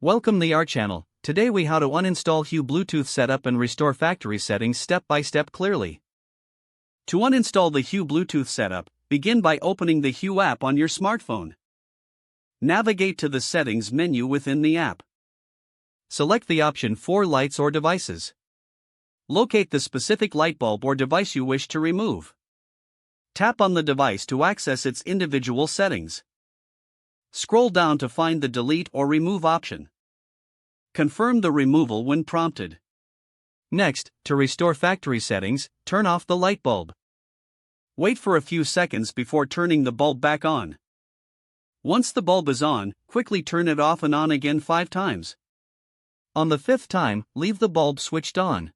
Welcome to our channel. Today we how to uninstall Hue Bluetooth setup and restore factory settings step by step clearly. To uninstall the Hue Bluetooth setup, begin by opening the Hue app on your smartphone. Navigate to the settings menu within the app. Select the option for lights or devices. Locate the specific light bulb or device you wish to remove. Tap on the device to access its individual settings. Scroll down to find the delete or remove option. Confirm the removal when prompted. Next, to restore factory settings, turn off the light bulb. Wait for a few seconds before turning the bulb back on. Once the bulb is on, quickly turn it off and on again 5 times. On the 5th time, leave the bulb switched on.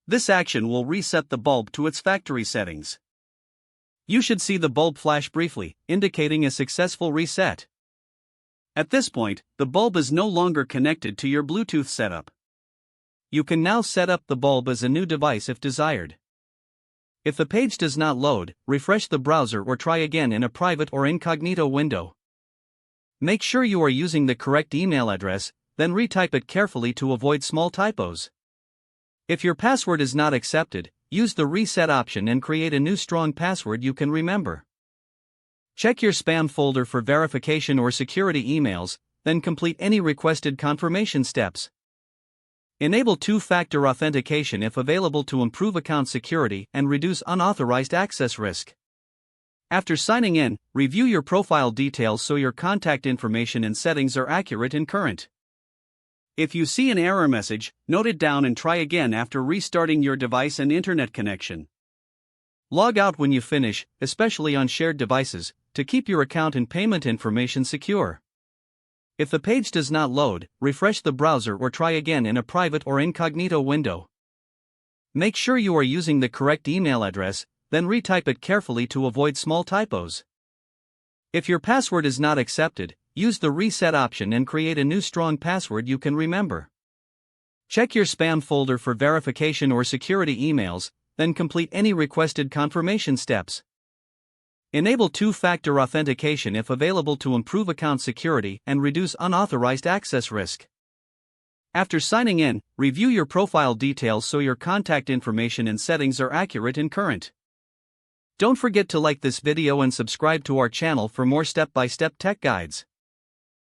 This action will reset the bulb to its factory settings. You should see the bulb flash briefly, indicating a successful reset. At this point, the bulb is no longer connected to your Bluetooth setup. You can now set up the bulb as a new device if desired. If the page does not load, refresh the browser or try again in a private or incognito window. Make sure you are using the correct email address, then retype it carefully to avoid small typos. If your password is not accepted, use the reset option and create a new strong password you can remember. Check your spam folder for verification or security emails, then complete any requested confirmation steps. Enable two-factor authentication if available to improve account security and reduce unauthorized access risk. After signing in, review your profile details so your contact information and settings are accurate and current. If you see an error message, note it down and try again after restarting your device and internet connection. Log out when you finish, especially on shared devices, to keep your account and payment information secure. If the page does not load, refresh the browser or try again in a private or incognito window. Make sure you are using the correct email address, then retype it carefully to avoid small typos. If your password is not accepted, use the reset option and create a new strong password you can remember. Check your spam folder for verification or security emails, then complete any requested confirmation steps. Enable two-factor authentication if available to improve account security and reduce unauthorized access risk. After signing in, review your profile details so your contact information and settings are accurate and current. Don't forget to like this video and subscribe to our channel for more step-by-step tech guides.